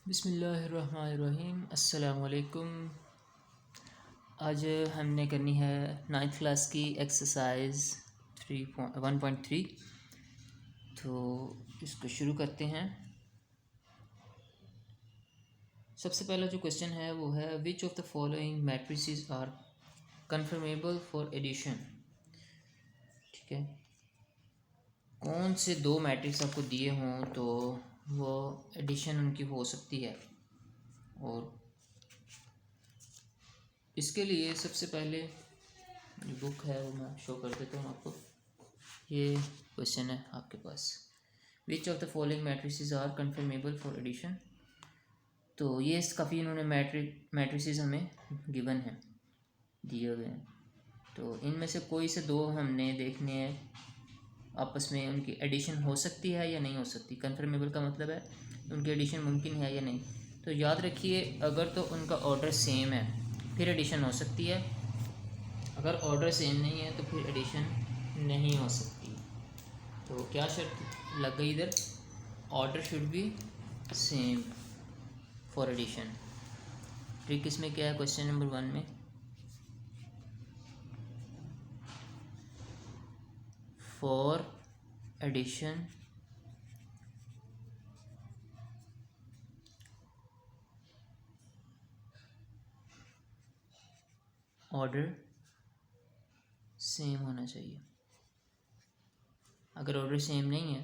बिस्मिल्लाहिर्रहमानिर्रहीम। अस्सलामुअलैकुम। आज हमने करनी है 9th क्लास की एक्सरसाइज 1.3। तो इसको शुरू करते हैं। सबसे पहला जो क्वेश्चन है वो है which of the following matrices are conformable for addition. ठीक है, कौन से दो मैट्रिक्स आपको दिए हों तो वो एडिशन उनकी हो सकती है। और इसके लिए सबसे पहले जो बुक है वो मैं शो कर देता हूँ आपको। ये क्वेश्चन है आपके पास, which of the following matrices are conformable for addition. तो ये काफ़ी इन्होंने मैट्रिसेस हमें गिवन है, दिए हुए हैं। तो इनमें से कोई से दो हमने देखने हैं आपस में उनकी एडिशन हो सकती है या नहीं हो सकती। कन्फर्मेबल का मतलब है उनकी एडिशन मुमकिन है या नहीं। तो याद रखिए, अगर तो उनका ऑर्डर सेम है फिर एडिशन हो सकती है, अगर ऑर्डर सेम नहीं है तो फिर एडिशन नहीं हो सकती। तो क्या शर्त लग गई इधर, order should be same for addition. Trick इसमें क्या है, क्वेश्चन नंबर 1 में फॉर एडिशन ऑर्डर सेम होना चाहिए। अगर ऑर्डर सेम नहीं है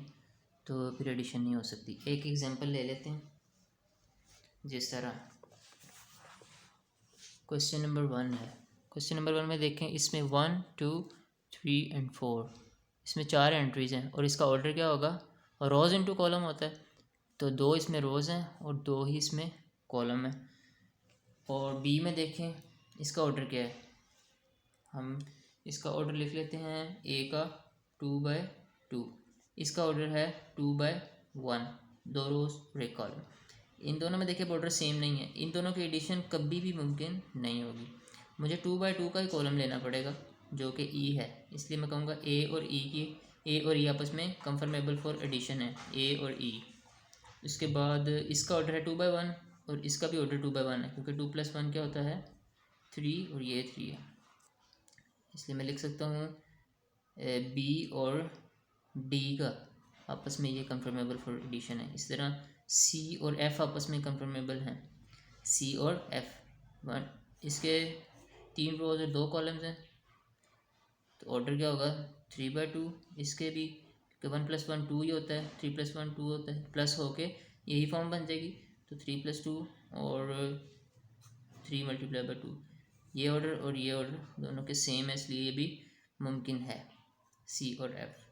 तो फिर एडिशन नहीं हो सकती। एक एग्जांपल ले लेते हैं। जिस तरह क्वेश्चन नंबर 1 है, क्वेश्चन नंबर 1 में देखें, इसमें 1 2 3 एंड 4, इसमें 4 एंट्रीज हैं और इसका ऑर्डर क्या होगा, रोज़ इनटू कॉलम होता है। तो 2 इसमें रोज़ हैं और 2 ही इसमें कॉलम है। और बी में देखें, इसका ऑर्डर क्या है, हम इसका ऑर्डर लिख लेते हैं। ए का 2/2, इसका ऑर्डर है 2/1, 2 रोज़ और 1 कॉलम। इन दोनों में देखिए बॉर्डर सेम नहीं है, इन दोनों की एडिशन कभी भी मुमकिन नहीं होगी। मुझे 2/2 का ही कॉलम लेना पड़ेगा जो कि ई है, इसलिए मैं कहूँगा ए और ई आपस में कंफर्मेबल फॉर एडिशन है, ए और ई। इसके बाद इसका ऑर्डर है 2/1 और इसका भी ऑर्डर 2/1 है, क्योंकि 2 + 1 क्या होता है 3 और ये 3 है। इसलिए मैं लिख सकता हूँ बी और डी का आपस में ये कंफर्मेबल फॉर एडिशन है। इस तरह सी और एफ़ आपस में कंफर्मेबल हैं, सी और एफ़। इसके 3 रोज़ और 2 कॉलम्स हैं, तो ऑर्डर क्या होगा 3/2। इसके भी 1 + 1 2 ही होता है, 3 + 1 2 होता है, प्लस होके यही फॉर्म बन जाएगी। तो 3 + 2 और 3 × 2, ये ऑर्डर और ये ऑर्डर दोनों के सेम है, इसलिए ये भी मुमकिन है, सी और एफ़।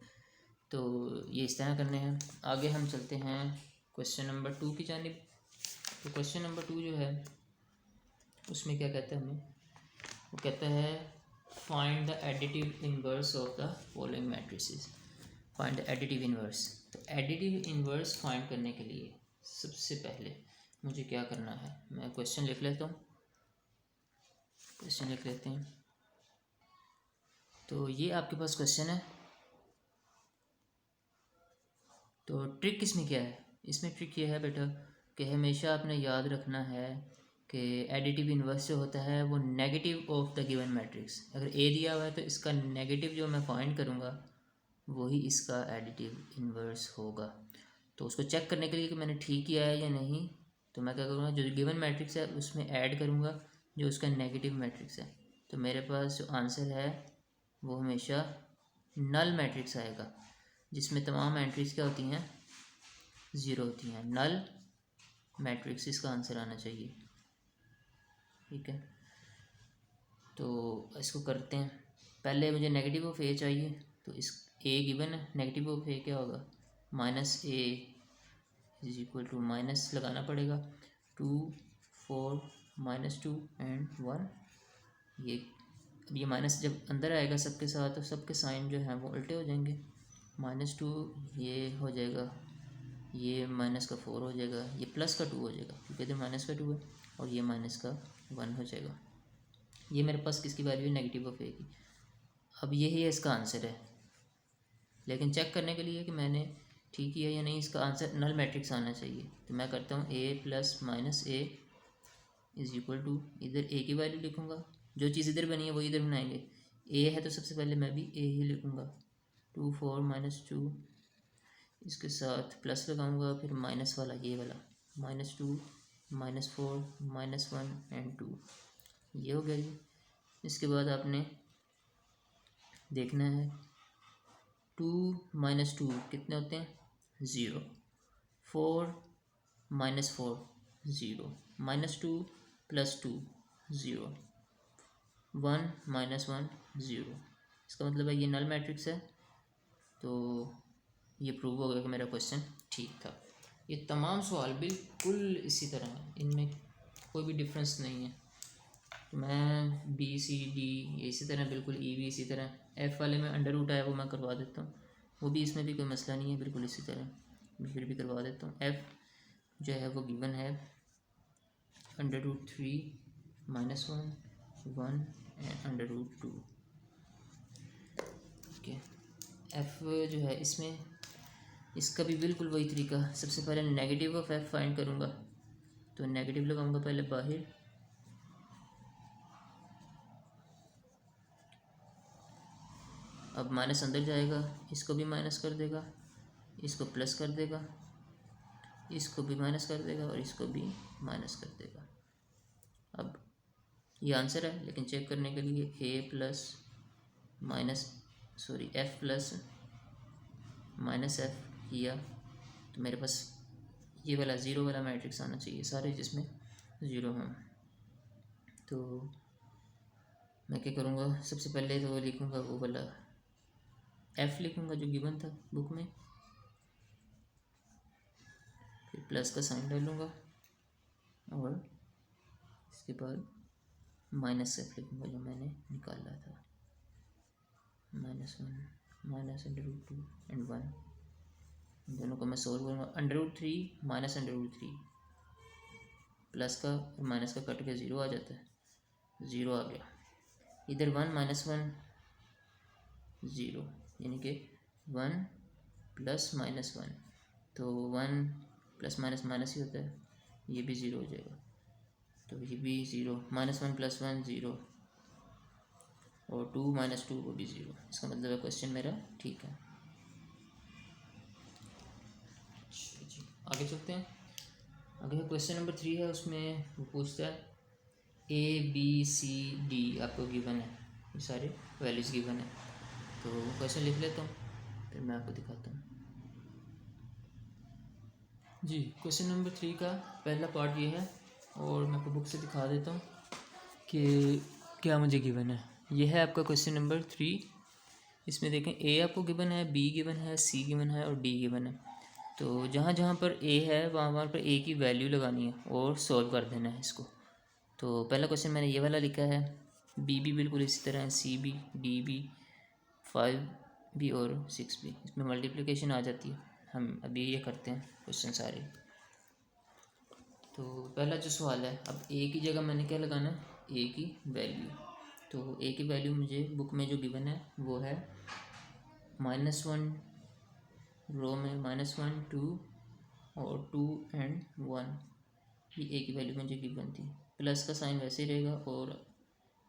तो ये इस तरह करने हैं। आगे हम चलते हैं क्वेश्चन नंबर 2 की जानिब। तो क्वेश्चन नंबर 2 जो है उसमें क्या कहता है हमें, वो कहता है find the additive inverse of the following matrices. Find the additive inverse. तो एडिटिव इनवर्स फाइंड करने के लिए सबसे पहले मुझे क्या करना है, मैं क्वेश्चन लिख लेता हूँ। क्वेश्चन लिख लेते हैं। तो ये आपके पास क्वेश्चन है। तो ट्रिक इसमें क्या है, इसमें ट्रिक ये है बेटा कि हमेशा आपने याद रखना है कि एडिटिव इन्वर्स जो होता है वो negative of the given matrix. अगर ए दिया हुआ है तो इसका नेगेटिव जो मैं फाइंड करूँगा वही इसका एडिटिव इन्वर्स होगा। तो उसको चेक करने के लिए कि मैंने ठीक किया है या नहीं, तो मैं क्या करूँगा, जो गिवन मैट्रिक्स है उसमें ऐड करूँगा जो उसका नेगेटिव मैट्रिक्स है। तो मेरे पास जो आंसर है वो हमेशा नल मैट्रिक्स आएगा, जिसमें तमाम एंट्रीज क्या होती हैं, 0 होती हैं। नल मैट्रिक्स इसका आंसर आना चाहिए। ठीक है, तो इसको करते हैं। पहले मुझे नेगेटिव ऑफ ए चाहिए, तो इस ए गिवन है, नेगेटिव ऑफ ए क्या होगा, -a = माइनस लगाना पड़ेगा 2 4 -2 एंड 1। ये अब ये माइनस जब अंदर आएगा सबके साथ तो सबके साइन जो हैं वो उल्टे हो जाएंगे। -2 ये हो जाएगा, ये -4 हो जाएगा, ये +2 हो जाएगा क्योंकि इधर -2 है, और ये -1 हो जाएगा। ये मेरे पास किसकी वैल्यू है, नेगेटिव ऑफ ए की। अब यही है इसका आंसर है, लेकिन चेक करने के लिए कि मैंने ठीक ही है या नहीं, इसका आंसर नल मैट्रिक्स आना चाहिए। तो मैं करता हूँ a plus minus A is equal to, इधर a की वैल्यू लिखूँगा, जो चीज़ इधर बनी है वो इधर बनाएंगे। a है तो सबसे पहले मैं भी a ही लिखूँगा, 2 4 माइनस 2, इसके साथ प्लस लगाऊंगा, फिर माइनस वाला ये वाला, -2 -4 -1 एंड 2, ये हो गया जी। इसके बाद आपने देखना है 2 - 2 कितने होते हैं, 0, 4 - 4 0, -2 + 2 0, 1 - 1 0। इसका मतलब है ये नल मैट्रिक्स है। तो ये प्रूव हो गया कि मेरा क्वेश्चन ठीक था। ये तमाम सवाल बिल्कुल इसी तरह हैं, इनमें कोई भी डिफरेंस नहीं है। तो मैं बी सी डी इसी तरह, बिल्कुल ई भी इसी तरह, एफ़ वाले में अंडर रूट आया वो मैं करवा देता हूँ, वो भी इसमें भी कोई मसला नहीं है, बिल्कुल इसी तरह मैं फिर भी करवा देता हूँ। एफ़ जो है वो गिवन है √3 - 1 एंड √2। ओके, एफ़ जो है इसमें इसका भी बिल्कुल वही तरीका, सबसे पहले नेगेटिव ऑफ एफ़ फाइंड करूँगा, तो नेगेटिव लगाऊंगा पहले बाहर, अब माइनस अंदर जाएगा, इसको भी माइनस कर देगा, इसको प्लस कर देगा, इसको भी माइनस कर देगा और इसको भी माइनस कर देगा। अब ये आंसर है, लेकिन चेक करने के लिए एफ़ प्लस माइनस एफ़ किया तो मेरे पास ये वाला ज़ीरो वाला मैट्रिक्स आना चाहिए, सारे जिसमें ज़ीरो हों। तो मैं क्या करूँगा, सबसे पहले तो लिखूँगा वो वाला एफ़ लिखूँगा जो गिवन था बुक में, फिर प्लस का साइन डालूँगा और इसके बाद माइनस एफ़ लिखूँगा जो मैंने निकाला था, -1 -√2 एंड 1, दोनों को मैं सोल्व करूँगा। √3 माइनस √3, प्लस का और माइनस का कट के 0 आ जाता है, 0 आ गया। इधर 1 - 1 0, यानी कि 1 + -1, तो 1 + माइनस ही होता है, ये भी 0 हो जाएगा, तो ये भी 0, -1 + 1 0 और 2 - 2 वो भी 0। इसका मतलब है क्वेश्चन मेरा ठीक है। जी आगे चलते हैं। आगे क्वेश्चन नंबर 3 है, उसमें वो पूछता है ABCD आपको गिवन है, ये सारे वैल्यूज़ गिवन है, तो क्वेश्चन लिख लेता हूँ फिर मैं आपको दिखाता हूँ। जी क्वेश्चन नंबर 3 का पहला पार्ट ये है, और मैं आपको बुक से दिखा देता हूँ कि क्या मुझे गिवन है। ये है आपका क्वेश्चन नंबर 3। इसमें देखें A आपको गिवन है, B गिवन है, C गिवन है और D गिवन है। तो जहाँ जहाँ पर A है वहाँ पर A की वैल्यू लगानी है और सॉल्व कर देना है इसको। तो पहला क्वेश्चन मैंने ये वाला लिखा है, B भी बिल्कुल इसी तरह है, C भी, D भी, 5 भी और 6 भी, इसमें मल्टीप्लिकेशन आ जाती है। हम अभी ये करते हैं क्वेश्चन सारे। तो पहला जो सवाल है, अब A की जगह मैंने क्या लगाना है, A की वैल्यू। तो A की वैल्यू मुझे बुक में जो गिवन है वो है -1, रो में -1 2 और 2 एंड 1, ये A की वैल्यू मुझे गिवन थी। प्लस का साइन वैसे ही रहेगा और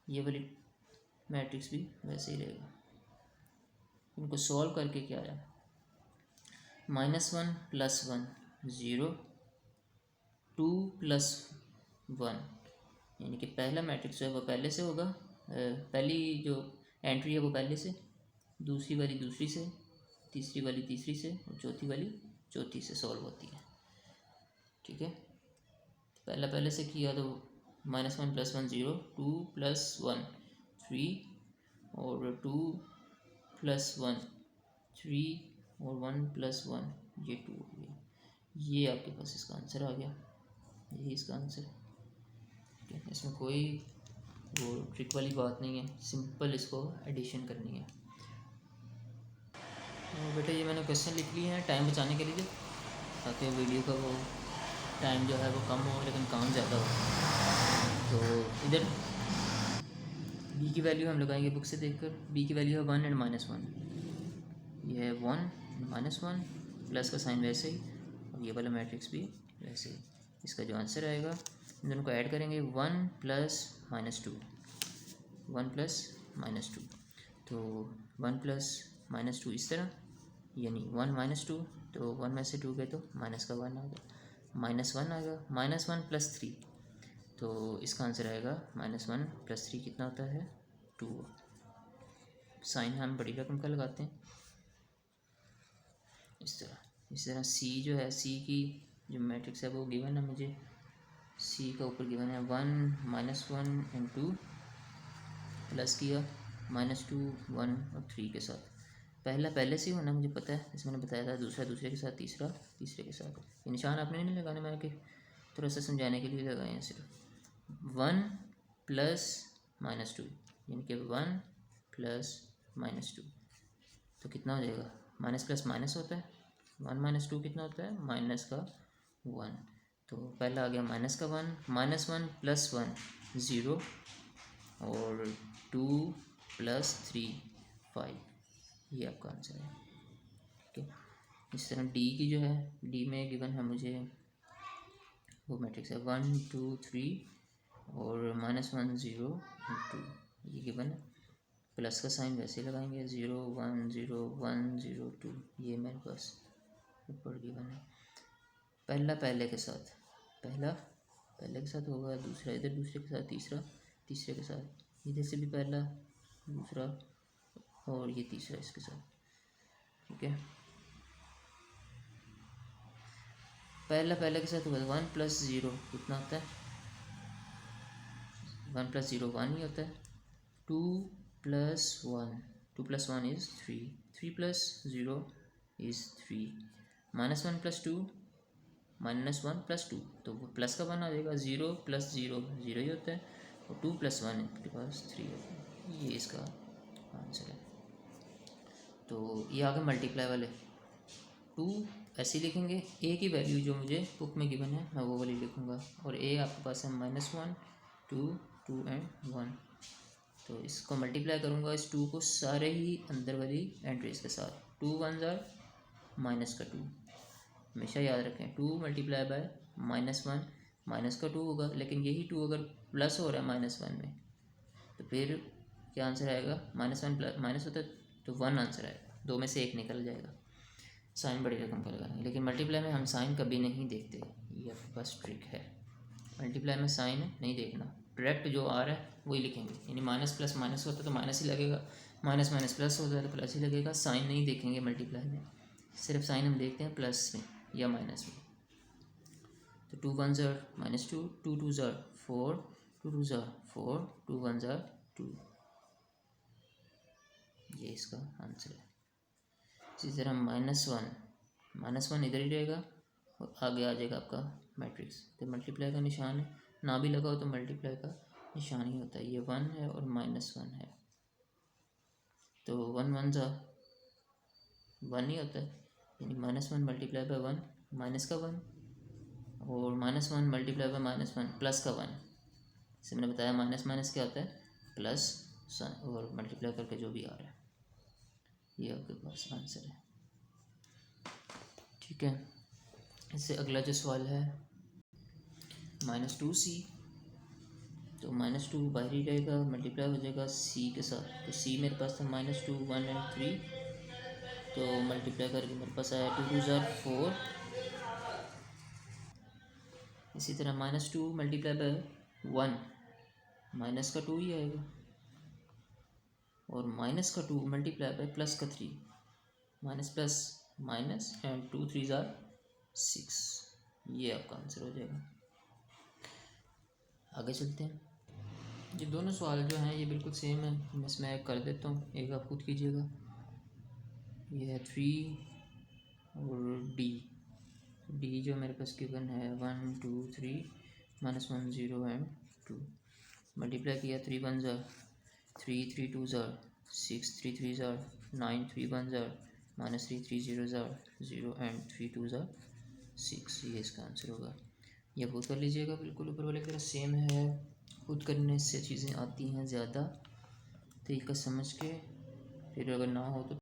ये वाली मैट्रिक्स भी वैसे ही रहेगा। इनको सॉल्व करके क्या आया, -1 + 1 0, 2 + 1, यानी कि पहला मैट्रिक्स जो है वो पहले से होगा, पहली जो एंट्री है वो पहले से, दूसरी वाली दूसरी से, तीसरी वाली तीसरी से और चौथी वाली चौथी से सॉल्व होती है। ठीक है, पहला पहले से किया तो -1 + 1 0, 2 + 1 3 और 2 + 1 3 और 1 + 1 ये 2 हो गया। ये आपके पास इसका आंसर आ गया, यही इसका आंसर है। ठीक है, इसमें कोई वो ट्रिक वाली बात नहीं है, सिंपल इसको एडिशन करनी है। तो बेटा ये मैंने क्वेश्चन लिख लिए हैं टाइम बचाने के लिए, ताकि वीडियो का वो टाइम जो है वो कम हो लेकिन काम ज़्यादा हो। तो इधर B की वैल्यू हम लगाएंगे बुक से देखकर। B की वैल्यू है 1 एंड -1, ये है 1 -1 प्लस का साइन वैसे ही और ये वाला मैट्रिक्स भी वैसे ही। इसका जो आंसर आएगा इन दोनों को ऐड करेंगे 1 प्लस माइनस 2, 1 प्लस माइनस 2, तो 1 प्लस माइनस 2 इस तरह, यानी 1 माइनस 2, तो 1 में से 2 गए तो माइनस का 1 आ गया, -1 आ गया, -1 प्लस 3, तो इसका आंसर आएगा -1 प्लस 3 कितना होता है 2। साइन हम बड़ी रकम का लगाते हैं इस तरह सी जो है, सी की जो मैट्रिक्स है वो गिवन है मुझे, सी का ऊपर गिवन है 1 -1 एंड 2 प्लस किया -2 1 और 3 के साथ। पहला पहले से ही होना मुझे पता है, जैसे मैंने बताया था, दूसरा दूसरे के साथ, तीसरा तीसरे के साथ। ये निशान आपने नहीं लगाने, मैंने कि थोड़ा सा समझाने के लिए लगाए हैं सिर्फ। 1 प्लस -2 यानी कि 1 प्लस -2, तो कितना हो जाएगा, माइनस प्लस माइनस होता है, 1 - 2 कितना होता है माइनस का 1, तो पहला आ गया माइनस का 1, -1 प्लस 1 0 और 2 प्लस 3 5, ये आपका आंसर है। ठीक है, इस तरह डी की जो है, डी में गिवन है मुझे वो मैट्रिक्स है 1 2 3 और -1 0 2, ये गिवन है। प्लस का साइन वैसे लगाएंगे 0 1 0 1 0 2, ये मेरे पास ऊपर गिवन है। पहला पहले के साथ, पहला पहले के साथ होगा, दूसरा इधर दूसरे के साथ, तीसरा तीसरे के साथ, इधर से भी पहला दूसरा और ये तीसरा इसके साथ। ठीक है, पहला पहले के साथ होगा 1 प्लस 0 कितना होता है, 1 प्लस 0 1 ही होता है, 2 plus 1 is 3, 3 plus 0 is 3, -1 plus 2 -1 plus 2, तो वो प्लस का 1 आ जाएगा, 0 प्लस 0 0 ही होता है, और 2 प्लस 1 इनके पास 3 होता है, ये इसका आंसर है। तो ये आगे मल्टीप्लाई वाले 2 ऐसे लिखेंगे, ए की वैल्यू जो मुझे बुक में गिवन है मैं वो वाली लिखूँगा, और ए आपके पास है -1 2 2 एंड 1, तो इसको मल्टीप्लाई करूँगा इस 2 को सारे ही अंदर वाली एंट्रीज के साथ, 2 1 ज़ार माइनस का 2, हमेशा याद रखें 2 मल्टीप्लाई बाय -1 माइनस का 2 होगा, लेकिन यही 2 अगर प्लस हो रहा है -1 में तो फिर क्या आंसर आएगा, -1 प्लस माइनस होता है तो 1 आंसर आएगा, 2 में से 1 निकल जाएगा। साइन बड़ी रकम का लगाएंगे, लेकिन मल्टीप्लाई में हम साइन कभी नहीं देखते, ये आपके पास ट्रिक है, मल्टीप्लाई में साइन नहीं देखना, डायरेक्ट जो आ रहा है वही लिखेंगे, यानी माइनस प्लस माइनस होता है तो माइनस ही लगेगा, माइनस माइनस प्लस होता है तो प्लस ही लगेगा, साइन नहीं देखेंगे मल्टीप्लाई में, सिर्फ साइन हम देखते हैं प्लस में या माइनस में। तो 2 1 ज़ार -2, 2 2 ज़ार 4, 2 2 ज़ार 4, 2 1 ज़ार 2, ये इसका आंसर है। इसी तरह -1 इधर ही रहेगा और आगे आ जाएगा आपका मैट्रिक्स, तो मल्टीप्लाई का निशान है, ना भी लगा हो तो मल्टीप्लाई का निशान ही होता है, ये 1 है और -1 है, तो 1 1 ज़ा 1 ही होता है, यानी -1 मल्टीप्लाई बाय 1 माइनस का 1, और -1 मल्टीप्लाई बाय -1 प्लस का 1, जैसे मैंने बताया माइनस माइनस क्या होता है प्लस, और मल्टीप्लाई करके जो भी आ रहा है, ये आपके पास आंसर है। ठीक है, इससे अगला जो सवाल है -2c, तो -2 बाहर ही रहेगा, मल्टीप्लाई हो जाएगा c के साथ, तो c मेरे पास था -2 1 एंड 3, तो मल्टीप्लाई करके मेरे पास आया 2 2 ज़ार 4, इसी तरह -2 मल्टीप्लाई बाय 1 माइनस का 2 ही आएगा, और माइनस का 2 मल्टीप्लाई बाय प्लस का 3, माइनस प्लस माइनस एंड 2 3 ज़ार 6, ये आपका आंसर हो जाएगा। आगे चलते हैं, ये दोनों सवाल जो हैं ये बिल्कुल सेम है, मैं इसमें कर देता हूँ, एक आप खुद कीजिएगा। ये है 3 और डी जो मेरे पास गिवन है 1 2 3 -1 0 एंड 2, मल्टीप्लाई किया 3 1 ज़ार 3 3 2 ज़ार 6 3 3 ज़ार 9 3 1 ज़ार -3 3 0 ज़ार 0 एंड 3 2 ज़ार 6, ये इसका आंसर होगा। ये खुद कर लीजिएगा, बिल्कुल ऊपर वाले की तरह सेम है, खुद करने से चीज़ें आती हैं ज़्यादा, तरीका समझ के, फिर अगर ना हो तो